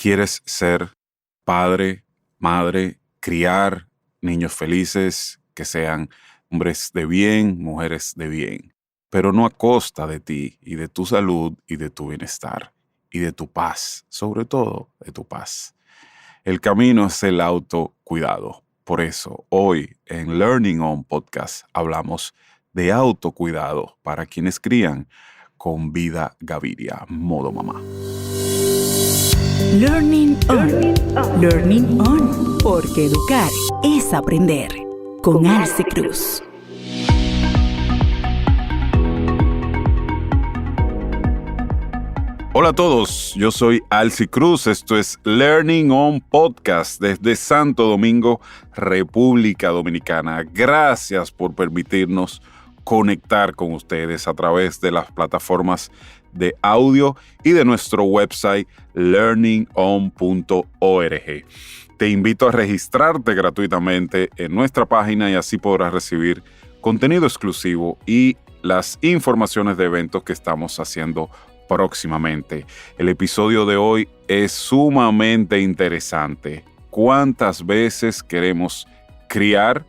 quieres ser padre, madre, criar niños felices, que sean hombres de bien, mujeres de bien, pero no a costa de ti y de tu salud y de tu bienestar y de tu paz, sobre todo de tu paz. El camino es el autocuidado. Por eso, hoy en Learning On Podcast hablamos de autocuidado para quienes crían con Vida Gaviria, modo mamá. Learning On. Learning On. Porque educar es aprender. Con Alci Cruz. Hola a todos, yo soy Alci Cruz, esto es Learning On Podcast desde Santo Domingo, República Dominicana. Gracias por permitirnos conectar con ustedes a través de las plataformas de audio y de nuestro website learningon.org. Te invito a registrarte gratuitamente en nuestra página y así podrás recibir contenido exclusivo y las informaciones de eventos que estamos haciendo próximamente. El episodio de hoy es sumamente interesante. ¿Cuántas veces queremos criar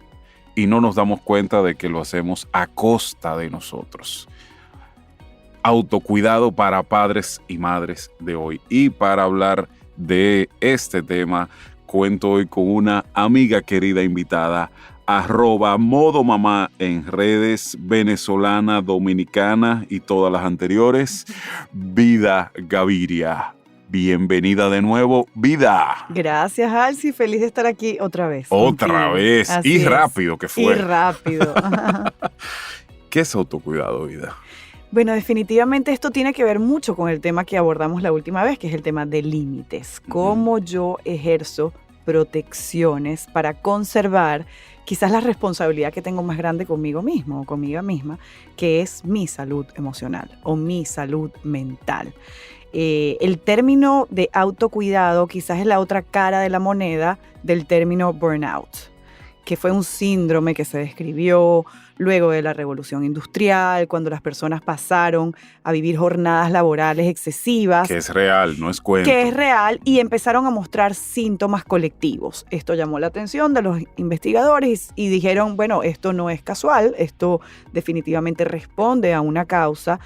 y no nos damos cuenta de que lo hacemos a costa de nosotros? Autocuidado para padres y madres de hoy. Y para hablar de este tema, cuento hoy con una amiga querida invitada, @modomamá en redes, venezolana, dominicana y todas las anteriores, Vida Gaviria. Bienvenida de nuevo, Vida. Gracias, Alci. Feliz de estar aquí otra vez. Otra vez. Así y es. rápido que fue. Y rápido. ¿Qué es autocuidado, Vida? Bueno, definitivamente esto tiene que ver mucho con el tema que abordamos la última vez, que es el tema de límites. Cómo yo ejerzo protecciones para conservar quizás la responsabilidad que tengo más grande conmigo mismo o conmigo misma, que es mi salud emocional o mi salud mental. El término de autocuidado quizás es la otra cara de la moneda del término burnout, que fue un síndrome que se describió luego de la revolución industrial, cuando las personas pasaron a vivir jornadas laborales excesivas. Que es real, no es cuento. Que es real y empezaron a mostrar síntomas colectivos. Esto llamó la atención de los investigadores y dijeron, bueno, esto no es casual, esto definitivamente responde a una causa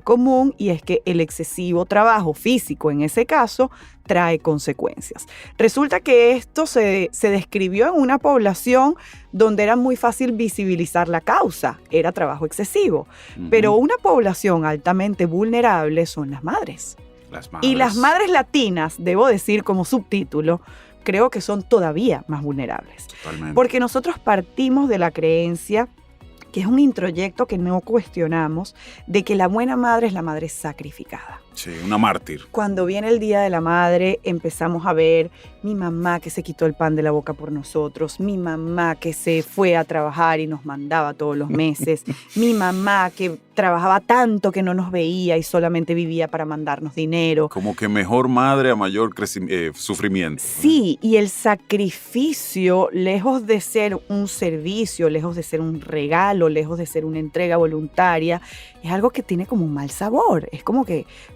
común, y es que el excesivo trabajo físico en ese caso trae consecuencias. Resulta que esto se describió en una población donde era muy fácil visibilizar la causa, era trabajo excesivo. Pero una población altamente vulnerable son las madres. Y las madres latinas, debo decir como subtítulo, creo que son todavía más vulnerables. Totalmente. Porque nosotros partimos de la creencia, que es un introyecto que no cuestionamos, de que la buena madre es la madre sacrificada. Sí, una mártir. Cuando viene el Día de la Madre, empezamos a ver mi mamá que se quitó el pan de la boca por nosotros, mi mamá que se fue a trabajar y nos mandaba todos los meses, mi mamá que trabajaba tanto que no nos veía y solamente vivía para mandarnos dinero. Como que mejor madre a mayor sufrimiento. Sí, y el sacrificio, lejos de ser un servicio, lejos de ser un regalo, lejos de ser una entrega voluntaria, es algo que tiene como un mal sabor, es como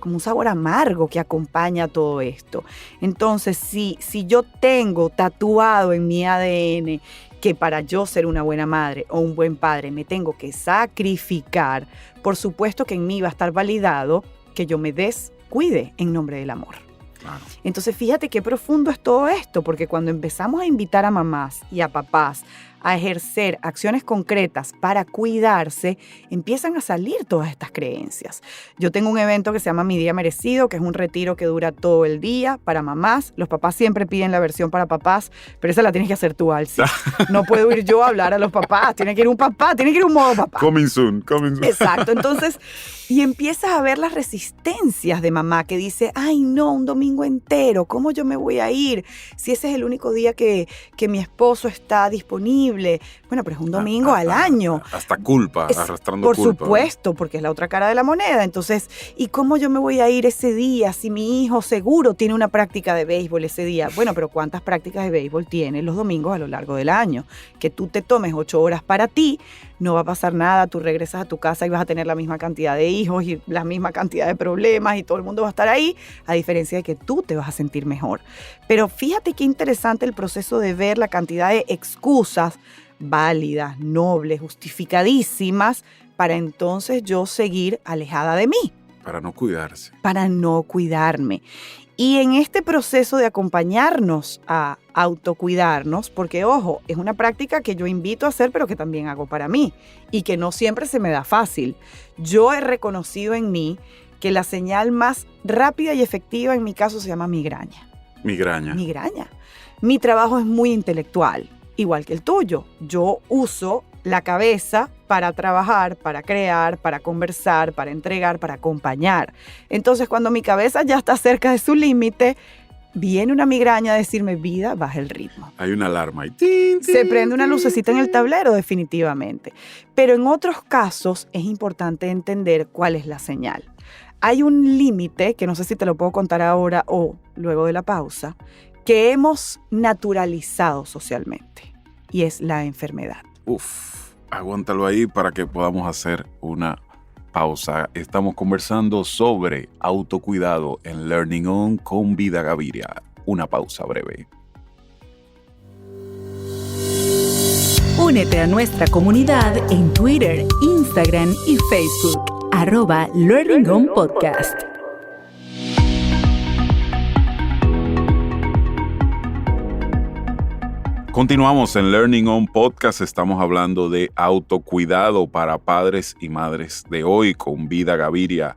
un sabor amargo que acompaña todo esto. Entonces, si yo tengo tatuado en mi ADN que para yo ser una buena madre o un buen padre me tengo que sacrificar, por supuesto que en mí va a estar validado que yo me descuide en nombre del amor. Claro. Entonces, fíjate qué profundo es todo esto, porque cuando empezamos a invitar a mamás y a papás a ejercer acciones concretas para cuidarse, empiezan a salir todas estas creencias. Yo tengo un evento que se llama Mi Día Merecido, que es un retiro que dura todo el día para mamás. Los papás siempre piden la versión para papás, pero esa la tienes que hacer tú, Alci. No puedo ir yo a hablar a los papás. Tiene que ir un papá, tiene que ir un modo papá. Coming soon. Exacto. Entonces, y empiezas a ver las resistencias de mamá que dice, ay no, un domingo entero, ¿cómo yo me voy a ir? Si ese es el único día que mi esposo está disponible disponible. Bueno, pero es un domingo al año. Hasta culpa, arrastrando por culpa. Por supuesto, porque es la otra cara de la moneda. Entonces, ¿y cómo yo me voy a ir ese día si mi hijo seguro tiene una práctica de béisbol ese día? Bueno, pero ¿cuántas prácticas de béisbol tienes los domingos a lo largo del año? Que tú te tomes 8 horas para ti, no va a pasar nada, tú regresas a tu casa y vas a tener la misma cantidad de hijos y la misma cantidad de problemas y todo el mundo va a estar ahí, a diferencia de que tú te vas a sentir mejor. Pero fíjate qué interesante el proceso de ver la cantidad de excusas válidas, nobles, justificadísimas, para entonces yo seguir alejada de mí. Para no cuidarse. Para no cuidarme. Y en este proceso de acompañarnos a autocuidarnos, porque ojo, es una práctica que yo invito a hacer, pero que también hago para mí y que no siempre se me da fácil. Yo he reconocido en mí que la señal más rápida y efectiva en mi caso se llama migraña. Migraña. Mi trabajo es muy intelectual, igual que el tuyo. Yo uso la cabeza para trabajar, para crear, para conversar, para entregar, para acompañar. Entonces, cuando mi cabeza ya está cerca de su límite, viene una migraña a decirme, vida, baja el ritmo. Hay una alarma y se prende una lucecita en el tablero, definitivamente. Pero en otros casos es importante entender cuál es la señal. Hay un límite, que no sé si te lo puedo contar ahora o luego de la pausa, que hemos naturalizado socialmente, y es la enfermedad. Aguántalo ahí para que podamos hacer una pausa. Estamos conversando sobre autocuidado en Learning On con Vida Gaviria. Una pausa breve. Únete a nuestra comunidad en Twitter, Instagram y Facebook. @Learning On Podcast. Continuamos en Learning On Podcast. Estamos hablando de autocuidado para padres y madres de hoy con Vida Gaviria,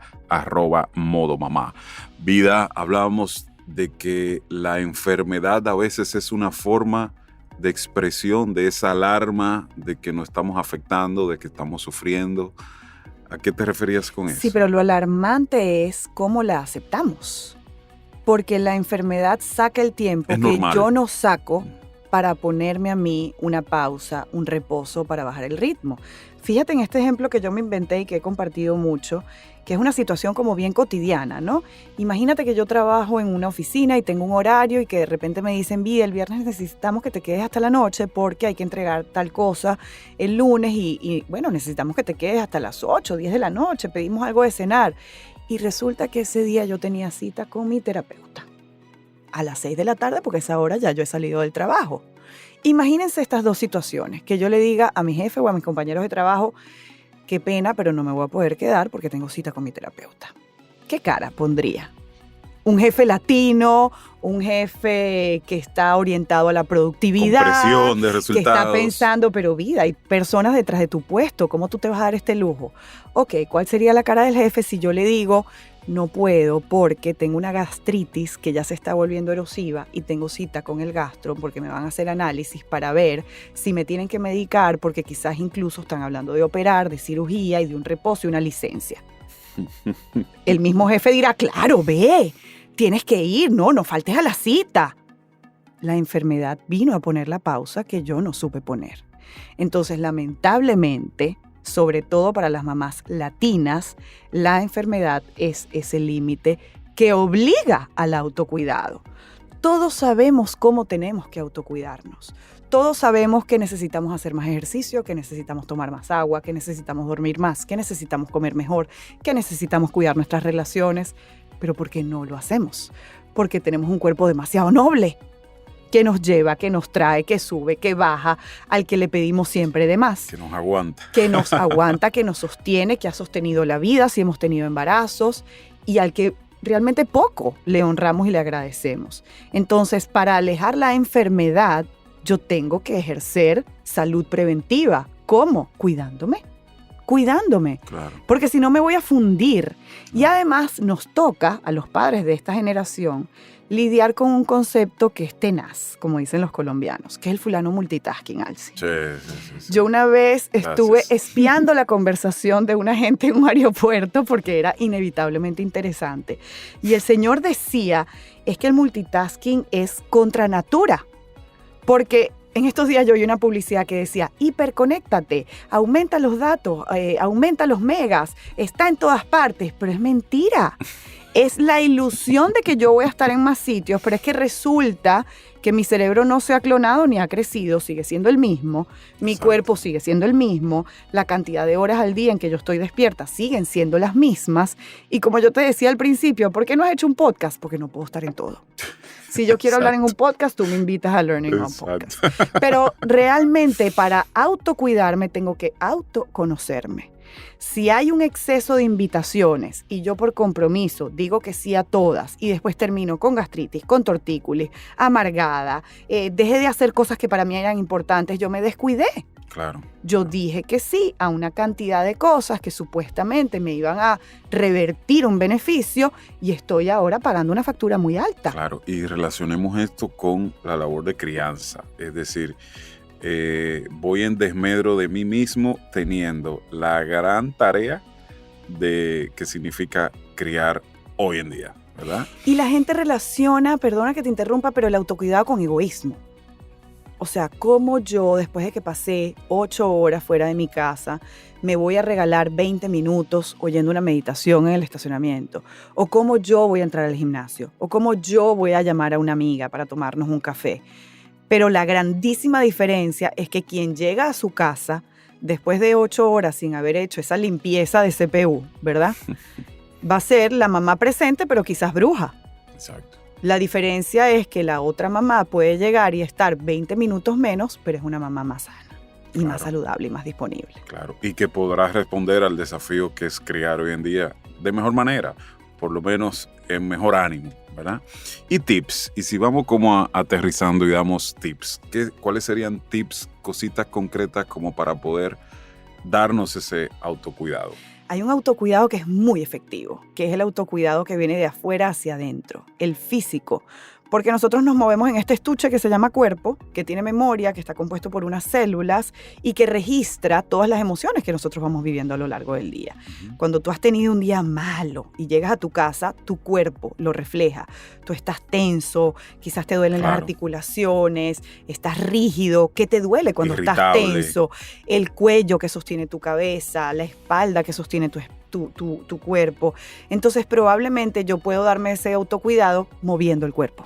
@modomamá. Vida, hablábamos de que la enfermedad a veces es una forma de expresión de esa alarma de que nos estamos afectando, de que estamos sufriendo. ¿A qué te referías con eso? Sí, pero lo alarmante es cómo la aceptamos. Porque la enfermedad saca el tiempo que yo no saco para ponerme a mí una pausa, un reposo para bajar el ritmo. Fíjate en este ejemplo que yo me inventé y que he compartido mucho, que es una situación como bien cotidiana, ¿no? Imagínate que yo trabajo en una oficina y tengo un horario y que de repente me dicen, Vida, el viernes necesitamos que te quedes hasta la noche porque hay que entregar tal cosa el lunes y bueno, necesitamos que te quedes hasta las 8, 10 de la noche, pedimos algo de cenar. Y resulta que ese día yo tenía cita con mi terapeuta a las 6 de la tarde porque a esa hora ya yo he salido del trabajo. Imagínense estas dos situaciones, que yo le diga a mi jefe o a mis compañeros de trabajo, qué pena, pero no me voy a poder quedar porque tengo cita con mi terapeuta. ¿Qué cara pondría? Un jefe latino, un jefe que está orientado a la productividad, con presión de resultados, que está pensando, pero Vida, hay personas detrás de tu puesto, ¿cómo tú te vas a dar este lujo? Ok, ¿cuál sería la cara del jefe si yo le digo, no puedo porque tengo una gastritis que ya se está volviendo erosiva y tengo cita con el gastro porque me van a hacer análisis para ver si me tienen que medicar porque quizás incluso están hablando de operar, de cirugía y de un reposo y una licencia? El mismo jefe dirá, claro, ve, tienes que ir, no faltes a la cita. La enfermedad vino a poner la pausa que yo no supe poner. Entonces, lamentablemente, sobre todo para las mamás latinas, la enfermedad es ese límite que obliga al autocuidado. Todos sabemos cómo tenemos que autocuidarnos. Todos sabemos que necesitamos hacer más ejercicio, que necesitamos tomar más agua, que necesitamos dormir más, que necesitamos comer mejor, que necesitamos cuidar nuestras relaciones. Pero ¿por qué no lo hacemos? Porque tenemos un cuerpo demasiado noble, que nos lleva, que nos trae, que sube, que baja, al que le pedimos siempre de más. Que nos aguanta. Que nos aguanta, que nos sostiene, que ha sostenido la vida si hemos tenido embarazos y al que realmente poco le honramos y le agradecemos. Entonces, para alejar la enfermedad, yo tengo que ejercer salud preventiva. ¿Cómo? Cuidándome. Claro. Porque si no me voy a fundir. Y además nos toca a los padres de esta generación lidiar con un concepto que es tenaz, como dicen los colombianos, que es el fulano multitasking, Alci. Sí. Yo una vez estuve espiando la conversación de una gente en un aeropuerto porque era inevitablemente interesante. Y el señor decía, es que el multitasking es contra natura, porque En estos días yo vi una publicidad que decía, hiperconéctate, aumenta los datos, aumenta los megas, está en todas partes, pero es mentira. Es la ilusión de que yo voy a estar en más sitios, pero es que resulta que mi cerebro no se ha clonado ni ha crecido, sigue siendo el mismo, mi Exacto. cuerpo sigue siendo el mismo, la cantidad de horas al día en que yo estoy despierta siguen siendo las mismas. Y como yo te decía al principio, ¿por qué no has hecho un podcast? Porque no puedo estar en todo. Si yo quiero hablar en un podcast, tú me invitas a Learning On Podcast. Pero realmente para autocuidarme tengo que autoconocerme. Si hay un exceso de invitaciones y yo por compromiso digo que sí a todas y después termino con gastritis, con tortícolis, amargada, dejé de hacer cosas que para mí eran importantes, yo me descuidé. Claro. Yo dije que sí a una cantidad de cosas que supuestamente me iban a revertir un beneficio y estoy ahora pagando una factura muy alta. Claro, y relacionemos esto con la labor de crianza. Es decir, voy en desmedro de mí mismo teniendo la gran tarea de que significa criar hoy en día, ¿verdad? Y la gente relaciona, perdona que te interrumpa, pero el autocuidado con egoísmo. O sea, cómo yo, después de que pasé 8 horas fuera de mi casa, me voy a regalar 20 minutos oyendo una meditación en el estacionamiento. O cómo yo voy a entrar al gimnasio. O cómo yo voy a llamar a una amiga para tomarnos un café. Pero la grandísima diferencia es que quien llega a su casa después de 8 horas sin haber hecho esa limpieza de CPU, ¿verdad? Va a ser la mamá presente, pero quizás bruja. Exacto. La diferencia es que la otra mamá puede llegar y estar 20 minutos menos, pero es una mamá más sana y Claro. más saludable y más disponible. Claro, y que podrás responder al desafío que es criar hoy en día de mejor manera, por lo menos en mejor ánimo, ¿verdad? Y tips, y si vamos como aterrizando y damos tips, ¿cuáles serían tips, cositas concretas como para poder darnos ese autocuidado? Hay un autocuidado que es muy efectivo, que es el autocuidado que viene de afuera hacia adentro, el físico. Porque nosotros nos movemos en este estuche que se llama cuerpo, que tiene memoria, que está compuesto por unas células y que registra todas las emociones que nosotros vamos viviendo a lo largo del día. Cuando tú has tenido un día malo y llegas a tu casa, tu cuerpo lo refleja. Tú estás tenso, quizás te duelen las Claro. articulaciones, estás rígido. ¿Qué te duele cuando estás Irritable. tenso? El cuello que sostiene tu cabeza, la espalda que sostiene tu cuerpo. Entonces, probablemente yo puedo darme ese autocuidado moviendo el cuerpo.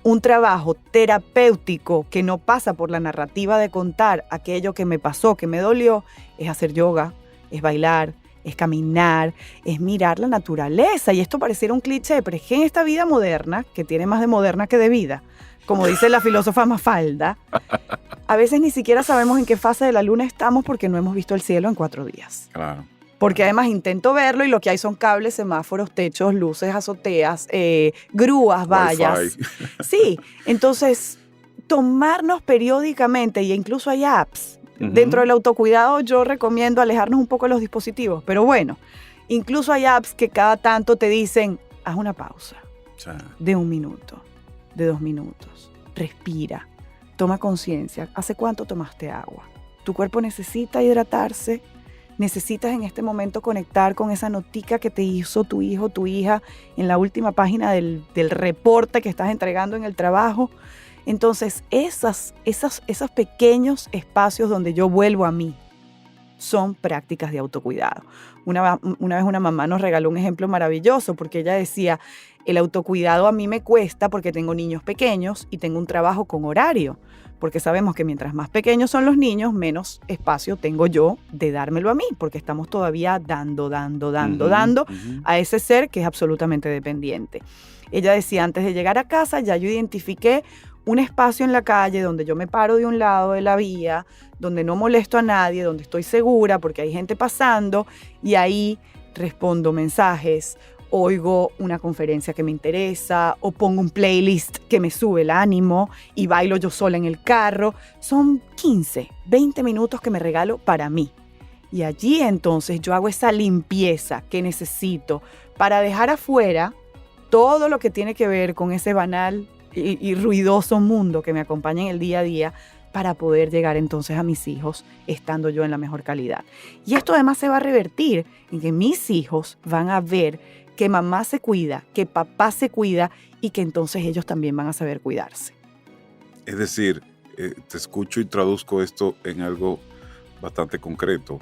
Un trabajo terapéutico que no pasa por la narrativa de contar aquello que me pasó, que me dolió, es hacer yoga, es bailar, es caminar, es mirar la naturaleza. Y esto pareciera un cliché, pero es que en esta vida moderna, que tiene más de moderna que de vida, como dice la filósofa Mafalda, a veces ni siquiera sabemos en qué fase de la luna estamos porque no hemos visto el cielo en 4 días. Claro. Porque además intento verlo y lo que hay son cables, semáforos, techos, luces, azoteas, grúas, vallas. Wi-Fi. Sí, entonces tomarnos periódicamente, y incluso hay apps. Ujú. Dentro del autocuidado yo recomiendo alejarnos un poco de los dispositivos, pero bueno, incluso hay apps que cada tanto te dicen, haz una pausa O sea, de 1 minuto, de 2 minutos, respira, toma conciencia. ¿Hace cuánto tomaste agua? ¿Tu cuerpo necesita hidratarse? ¿Necesitas en este momento conectar con esa notica que te hizo tu hijo, tu hija en la última página del reporte que estás entregando en el trabajo? Entonces, esos pequeños espacios donde yo vuelvo a mí son prácticas de autocuidado. Una vez una mamá nos regaló un ejemplo maravilloso porque ella decía, el autocuidado a mí me cuesta porque tengo niños pequeños y tengo un trabajo con horario. Porque sabemos que mientras más pequeños son los niños, menos espacio tengo yo de dármelo a mí, porque estamos todavía dando a ese ser que es absolutamente dependiente. Ella decía, antes de llegar a casa ya yo identifiqué un espacio en la calle donde yo me paro de un lado de la vía, donde no molesto a nadie, donde estoy segura porque hay gente pasando y ahí respondo mensajes, oigo una conferencia que me interesa o pongo un playlist que me sube el ánimo y bailo yo sola en el carro. Son 15, 20 minutos que me regalo para mí. Y allí entonces yo hago esa limpieza que necesito para dejar afuera todo lo que tiene que ver con ese banal y ruidoso mundo que me acompaña en el día a día para poder llegar entonces a mis hijos estando yo en la mejor calidad. Y esto además se va a revertir en que mis hijos van a ver que mamá se cuida, que papá se cuida y que entonces ellos también van a saber cuidarse. Es decir, te escucho y traduzco esto en algo bastante concreto.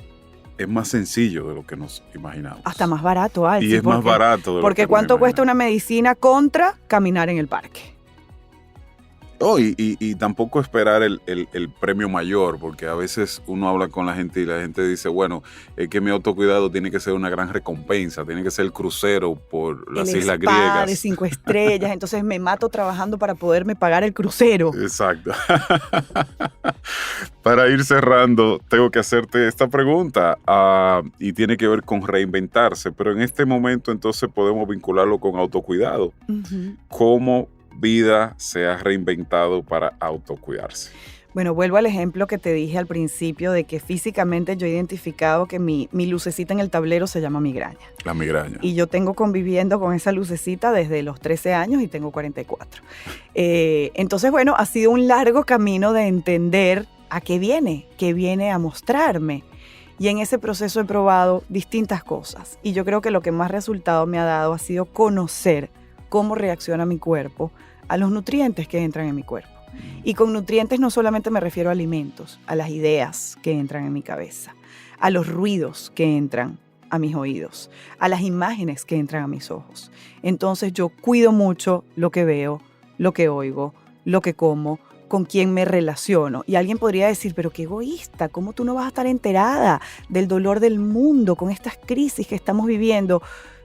Es más sencillo de lo que nos imaginamos. Hasta más barato, Alci. Y es más barato de lo que porque ¿cuánto cuesta una medicina contra caminar en el parque? Oh, y tampoco esperar el premio mayor, porque a veces uno habla con la gente y la gente dice, bueno, es que mi autocuidado tiene que ser una gran recompensa, tiene que ser el crucero por las Islas Griegas. De 5 estrellas, entonces me mato trabajando para poderme pagar el crucero. Exacto. Para ir cerrando, tengo que hacerte esta pregunta y tiene que ver con reinventarse, pero en este momento entonces podemos vincularlo con autocuidado. Uh-huh. ¿Cómo vida se ha reinventado para autocuidarse? Bueno, vuelvo al ejemplo que te dije al principio de que físicamente yo he identificado que mi lucecita en el tablero se llama migraña. La migraña. Y yo tengo conviviendo con esa lucecita desde los 13 años y tengo 44. Entonces, bueno, ha sido un largo camino de entender a qué viene a mostrarme. Y en ese proceso he probado distintas cosas. Y yo creo que lo que más resultado me ha dado ha sido conocer cómo reacciona mi cuerpo a los nutrientes que entran en mi cuerpo. Y con nutrientes no solamente me refiero a alimentos, a las ideas que entran en mi cabeza, a los ruidos que entran a mis oídos, a las imágenes que entran a mis ojos. Entonces yo cuido mucho lo que veo, lo que oigo, lo que como, con quién me relaciono. Y alguien podría decir, pero qué egoísta, ¿cómo tú no vas a estar enterada del dolor del mundo con estas crisis que estamos viviendo?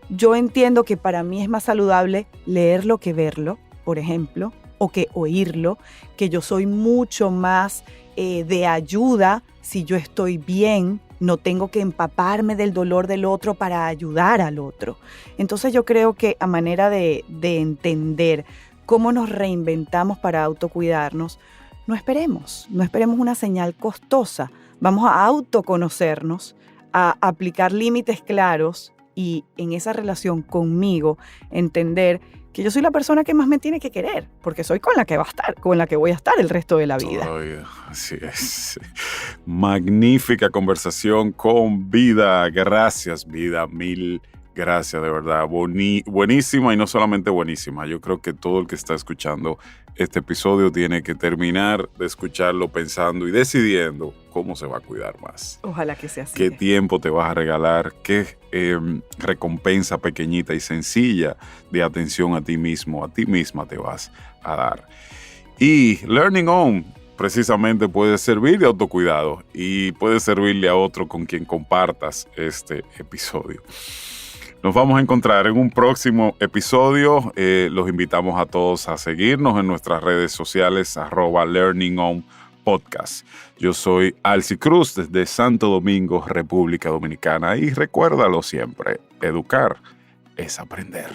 Yo entiendo que para mí es más saludable leerlo que verlo, por ejemplo, o que oírlo, que yo soy mucho más de ayuda si yo estoy bien, no tengo que empaparme del dolor del otro para ayudar al otro. Entonces yo creo que a manera de entender cómo nos reinventamos para autocuidarnos, no esperemos una señal costosa. Vamos a autoconocernos, a aplicar límites claros y en esa relación conmigo entender que yo soy la persona que más me tiene que querer, porque soy con la que voy a estar el resto de la vida. Así es. Magnífica conversación con Vida. Gracias, Vida. Mil gracias, de verdad. Buenísima y no solamente buenísima. Yo creo que todo el que está escuchando este episodio tiene que terminar de escucharlo pensando y decidiendo cómo se va a cuidar más. Ojalá que sea así. Qué tiempo te vas a regalar, qué recompensa pequeñita y sencilla de atención a ti mismo, a ti misma te vas a dar. Y Learning On precisamente puede servir de autocuidado y puede servirle a otro con quien compartas este episodio. Nos vamos a encontrar en un próximo episodio. Los invitamos a todos a seguirnos en nuestras redes sociales, @LearningOnPodcast. Yo soy Alci Cruz desde Santo Domingo, República Dominicana. Y recuérdalo siempre, educar es aprender.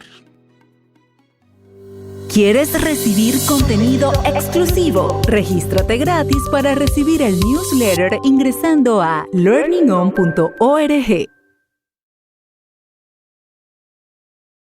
¿Quieres recibir contenido exclusivo? Regístrate gratis para recibir el newsletter ingresando a learningon.org.